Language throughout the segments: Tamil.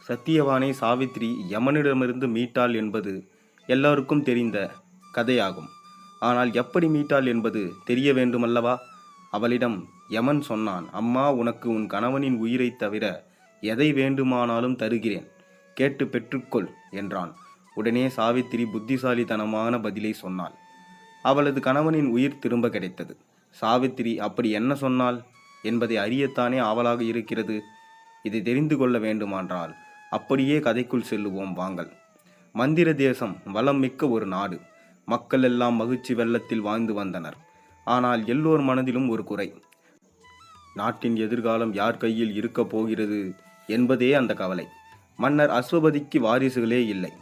சத்தியவானை சாவித்திரி யமனிடமிருந்து மீட்டாள் என்பது எல்லோருக்கும் தெரிந்த கதையாகும். ஆனால் எப்படி மீட்டாள் என்பது தெரிய வேண்டுமல்லவா? அவளிடம் யமன் சொன்னான், அம்மா, உனக்கு உன் கணவனின் உயிரைத் தவிர எதை வேண்டுமானாலும் தருகிறேன், கேட்டு பெற்றுக்கொள் என்றான். உடனே சாவித்திரி புத்திசாலித்தனமான பதிலை சொன்னாள். அவளது கணவனின் உயிர் திரும்ப கிடைத்தது. சாவித்திரி அப்படி என்ன சொன்னாள் என்பதை அறியத்தானே ஆவலாக இருக்கிறது. இதை தெரிந்து கொள்ள வேண்டுமானால் அப்படியே கதைக்குள் செல்லுவோம் வாங்கள். மந்திர தேசம் வளம் மிக்க ஒரு நாடு. மக்கள் எல்லாம் மகிழ்ச்சி வெள்ளத்தில் வாழ்ந்து வந்தனர். ஆனால் எல்லோர் மனதிலும் ஒரு குறை. நாட்டின் எதிர்காலம் யார் கையில் இருக்கப் போகிறது என்பதே அந்த கவலை. மன்னர் அஸ்வபதிக்கு வாரிசுகளே இல்லை.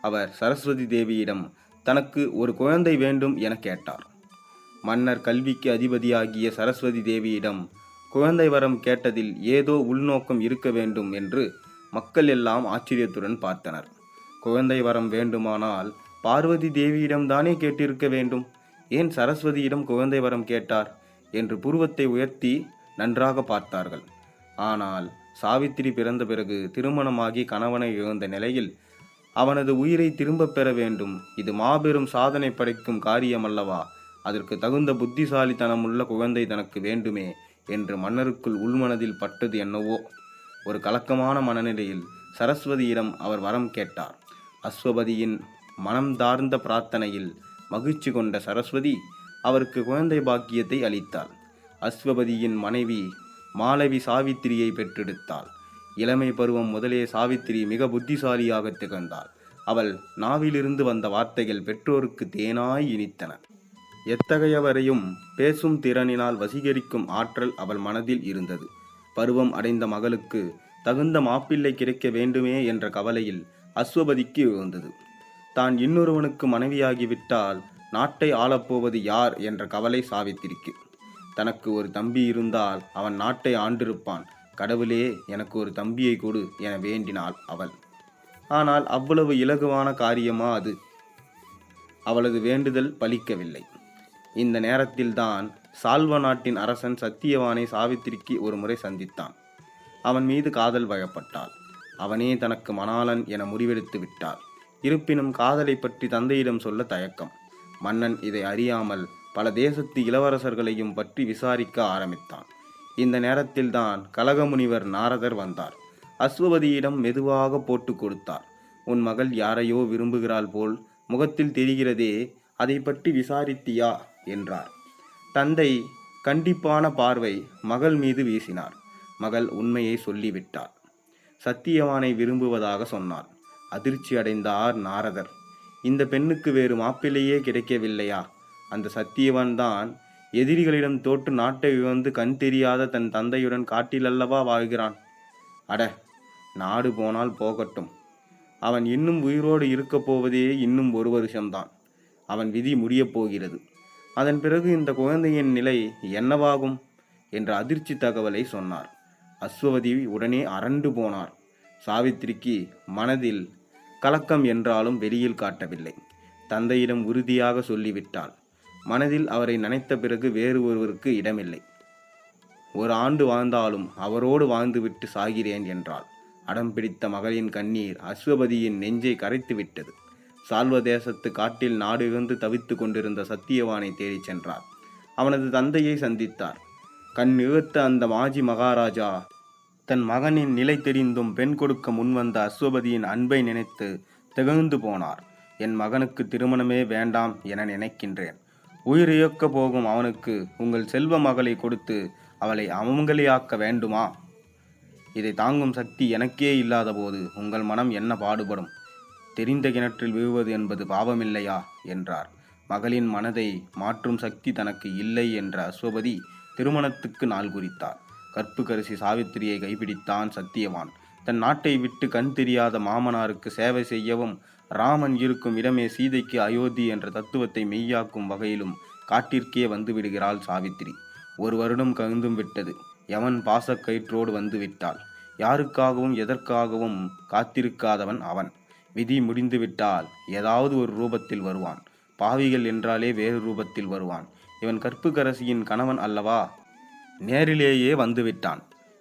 அவர் சரஸ்வதி தேவியிடம் தனக்கு ஒரு குழந்தை வேண்டும் என கேட்டார். மன்னர் கல்விக்கு அதிபதியாகிய சரஸ்வதி தேவியிடம் குழந்தை வரம் கேட்டதில் ஏதோ உள்நோக்கம் இருக்க வேண்டும் என்று மக்கள் எல்லாம் ஆச்சரியத்துடன் பார்த்தனர். குழந்தை வரம் வேண்டுமானால் பார்வதி தேவியிடம்தானே கேட்டிருக்க வேண்டும், ஏன் சரஸ்வதியிடம் குழந்தை வரம் கேட்டார் என்று புருவத்தை உயர்த்தி நன்றாக பார்த்தார்கள். ஆனால் சாவித்திரி பிறந்த பிறகு திருமணமாகி கணவனை இழந்த நிலையில் அவனது உயிரை திரும்பப் பெற வேண்டும். இது மாபெரும் சாதனை படைக்கும் காரியமல்லவா? அதற்கு தகுந்த புத்திசாலித்தனமுள்ள குழந்தை தனக்கு வேண்டுமே என்று மன்னருக்குள் உள்மனதில் பட்டது என்னவோ. ஒரு கலக்கமான மனநிலையில் சரஸ்வதியிடம் அவர் வரம் கேட்டார். அஸ்வபதியின் மனம்தார்ந்த பிரார்த்தனையில் மகிழ்ச்சி கொண்ட சரஸ்வதி அவருக்கு குழந்தை பாக்கியத்தை அளித்தாள். அஸ்வபதியின் மனைவி மாலவி சாவித்திரியை பெற்றெடுத்தாள். இளமை பருவம் முதலே சாவித்திரி மிக புத்திசாலியாக திகழ்ந்தாள். அவள் நாவிலிருந்து வந்த வார்த்தைகள் பெற்றோருக்கு தேனாய் இனித்தன. எத்தகையவரையும் பேசும் திறனினால் வசீகரிக்கும் ஆற்றல் அவள் மனதில் இருந்தது. பருவம் அடைந்த மகளுக்கு தகுந்த மாப்பிள்ளை கிடைக்க வேண்டுமே என்ற கவலையில் அஸ்வபதிக்கு எழுந்தது. தான் இன்னொருவனுக்கு மனைவியாகிவிட்டால் நாட்டை ஆளப்போவது யார் என்ற கவலை சாவித்திரிக்கு. தனக்கு ஒரு தம்பி இருந்தால் அவன் நாட்டை ஆண்டிருப்பான். கடவுளே, எனக்கு ஒரு தம்பியை கொடு என வேண்டினாள் அவள். ஆனால் அவ்வளவு இலகுவான காரியமா அது? அவளது வேண்டுதல் பலிக்கவில்லை. இந்த நேரத்தில்தான் சால்வ நாட்டின் அரசன் சத்தியவானை சாவித்திரிக்கு ஒரு முறை சந்தித்தான். அவன் மீது காதல் வயப்பட்டாள். அவனே தனக்கு மணாளன் என முடிவெடுத்து விட்டாள். இருப்பினும் காதலை பற்றி தந்தையிடம் சொல்ல தயக்கம். மன்னன் இதை அறியாமல் பல தேசத்து இளவரசர்களையும் பற்றி விசாரிக்க ஆரம்பித்தான். இந்த நேரத்தில்தான் கலகமுனிவர் நாரதர் வந்தார். அஸ்வபதியிடம் மெதுவாக போட்டு கொடுத்தார். உன் மகள் யாரையோ விரும்புகிறாள் போல் முகத்தில் தெரிகிறதே, அதை பற்றி விசாரித்தியா என்றார். தந்தை கண்டிப்பான பார்வை மகள் மீது வீசினார். மகள் உண்மையை சொல்லிவிட்டாள். சத்தியவானை விரும்புவதாக சொன்னாள். அதிர்ச்சி அடைந்தார் நாரதர். இந்த பெண்ணுக்கு வேறு மாப்பிள்ளையே கிடைக்கவில்லையா? அந்த சத்தியவான் தான் எதிரிகளிடம் தோற்று நாட்டை இழந்து கண் தெரியாத தன் தந்தையுடன் காட்டிலல்லவா வாழ்கிறான். அட, நாடு போனால் போகட்டும். அவன் இன்னும் உயிரோடு இருக்கப் போவதே இன்னும் 1 வருஷம்தான். அவன் விதி முடியப் போகிறது. அதன் பிறகு இந்த குழந்தையின் நிலை என்னவாகும் என்ற அதிர்ச்சி தகவலை சொன்னார். அஸ்வபதி உடனே அரண்டு போனார். சாவித்திரிக்கு மனதில் கலக்கம் என்றாலும் வெளியில் காட்டவில்லை. தந்தையிடம் உறுதியாக சொல்லிவிட்டாள். மனதில் அவரை நினைத்த பிறகு வேறு ஒருவருக்கு இடமில்லை. 1 ஆண்டு வாழ்ந்தாலும் அவரோடு வாழ்ந்துவிட்டு சாகிறேன் என்றாள். அடம் பிடித்த மகளின் கண்ணீர் அஸ்வபதியின் நெஞ்சை கரைத்து விட்டது. சால்வ தேசத்து காட்டில் நாடு இழந்து தவித்து கொண்டிருந்த சத்தியவானை தேடிச் சென்றார். அவனது தந்தையை சந்தித்தார். கண் இழுத்த அந்த மாஜி மகாராஜா தன் மகனின் நிலை தெரிந்தும் பெண் கொடுக்க முன்வந்த அஸ்வபதியின் அன்பை நினைத்து திகழ்ந்து போனார். என் மகனுக்கு திருமணமே வேண்டாம் என நினைக்கின்றேன். உயிர் இழக்க போகும் அவனுக்கு உங்கள் செல்வ மகளை கொடுத்து அவளை அமங்கலியாக்க வேண்டுமா? இதை தாங்கும் சக்தி எனக்கே இல்லாத போது உங்கள் மனம் என்ன பாடுபடும்? தெரிந்த கிணற்றில் விழுவது என்பது பாவமில்லையா என்றார். மகளின் மனதை மாற்றும் சக்தி தனக்கு இல்லை என்ற அஸ்வபதி திருமணத்துக்கு நாள் குறித்தார். கற்புக்கரசி சாவித்திரியை கைப்பிடித்தான் சத்தியவான். தன் நாட்டை விட்டு கண் தெரியாத மாமனாருக்கு சேவை செய்யவும், ராமன் இருக்கும் இடமே சீதைக்கு அயோத்தி என்ற தத்துவத்தை மெய்யாக்கும் வகையிலும் காட்டிற்கே வந்து விடுகிறாள் சாவித்திரி. 1 வருடம் கழிந்தும் விட்டது. யமன் பாசக்கயிற்றோடு வந்து விட்டாள். யாருக்காகவும் எதற்காகவும் காத்திருக்காதவன் அவன். விதி முடிந்துவிட்டால் ஏதாவது ஒரு ரூபத்தில் வருவான். பாவிகள் என்றாலே வேறு ரூபத்தில் வருவான். இவன் கற்புக்கரசியின் கணவன் அல்லவா? நேரிலேயே வந்துவிட்டான்.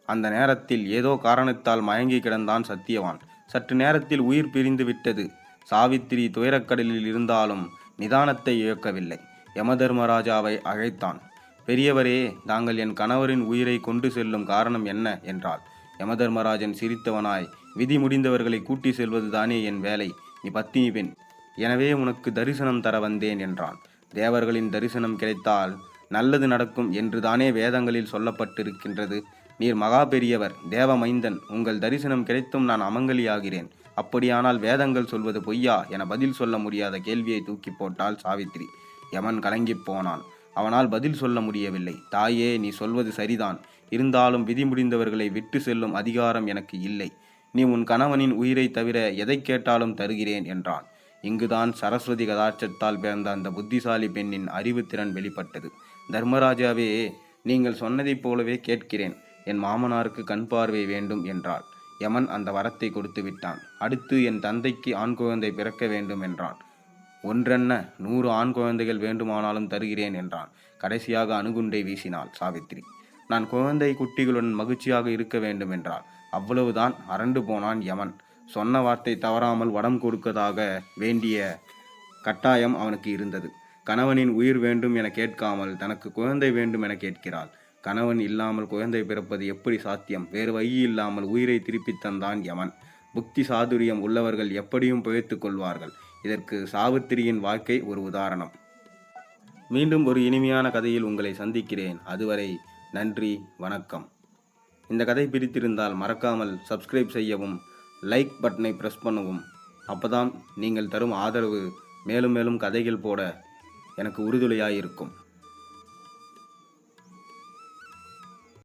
அந்த நேரத்தில் ஏதோ காரணத்தால் மயங்கி கிடந்தான் சத்தியவான். சற்று நேரத்தில் உயிர் பிரிந்து விட்டது. சாவித்திரி துயரக்கடலில் இருந்தாலும் நிதானத்தை இழக்கவில்லை. யமதர்மராஜாவை அழைத்தான். பெரியவரே, தாங்கள் என் கணவரின் உயிரை கொண்டு செல்லும் காரணம் என்ன என்றாள். யமதர்மராஜன் சிரித்தவனாய், விதி முடிந்தவர்களை கூட்டி செல்வதுதானே என் வேலை. நீ பத்தினி பெண், எனவே உனக்கு தரிசனம் தர வந்தேன் என்றான். தேவர்களின் தரிசனம் கிடைத்தால் நல்லது நடக்கும் என்றுதானே வேதங்களில் சொல்லப்பட்டிருக்கின்றது. நீர் மகா பெரியவர், தேவமைந்தன், உங்கள் தரிசனம் கிடைத்தும் நான் அமங்கலியாகிறேன். அப்படியானால் வேதங்கள் சொல்வது பொய்யா என பதில் சொல்ல முடியாத கேள்வியை தூக்கி போட்டாள் சாவித்திரி. யமன் கலங்கிப் போனான். அவனால் பதில் சொல்ல முடியவில்லை. தாயே, நீ சொல்வது சரிதான். இருந்தாலும் விதி முடிந்தவர்களை விட்டு செல்லும் அதிகாரம் எனக்கு இல்லை. நீ உன் கணவனின் உயிரை தவிர எதை கேட்டாலும் தருகிறேன் என்றான். இங்குதான் சரஸ்வதி கதாட்சத்தால் பிறந்த அந்த புத்திசாலி பெண்ணின் அறிவுத்திறன் வெளிப்பட்டது. தர்மராஜாவே, நீங்கள் சொன்னதைப் போலவே கேட்கிறேன். என் மாமனாருக்கு கண் பார்வை வேண்டும் என்றாள். யமன் அந்த வரத்தை கொடுத்து விட்டான். அடுத்து என் தந்தைக்கு ஆண் குழந்தை பிறக்க வேண்டும் என்றான். ஒன்றென்ன 100 ஆண் குழந்தைகள் வேண்டுமானாலும் தருகிறேன் என்றான். கடைசியாக அணுகுண்டை வீசினாள் சாவித்திரி. நான் குழந்தை குட்டிகளுடன் மகிழ்ச்சியாக இருக்க வேண்டும் என்றாள். அவ்வளவுதான். அரண்டு போனான் யமன். சொன்ன வார்த்தை தவறாமல் வடம் கொடுக்கதாக வேண்டிய கட்டாயம் அவனுக்கு இருந்தது. கணவனின் உயிர் வேண்டும் என கேட்காமல் தனக்கு குழந்தை வேண்டும் என கேட்கிறாள். கணவன் இல்லாமல் குழந்தை பிறப்பது எப்படி சாத்தியம்? வேறு வழி இல்லாமல் உயிரை திருப்பித் தந்தான் யமன். புக்தி சாதுரியம் உள்ளவர்கள் எப்படியும் பிழைத்து கொள்வார்கள். இதற்கு சாவித்திரியின் வாழ்க்கை ஒரு உதாரணம். மீண்டும் ஒரு இனிமையான கதையில் உங்களை சந்திக்கிறேன். அதுவரை நன்றி, வணக்கம். இந்த கதை பிடித்திருந்தால் மறக்காமல் சப்ஸ்கிரைப் செய்யவும், லைக் பட்டனை ப்ரெஸ் பண்ணவும். அப்போதான் நீங்கள் தரும் ஆதரவு மேலும் மேலும் கதைகள் போட எனக்கு உறுதுணையாக இருக்கும்.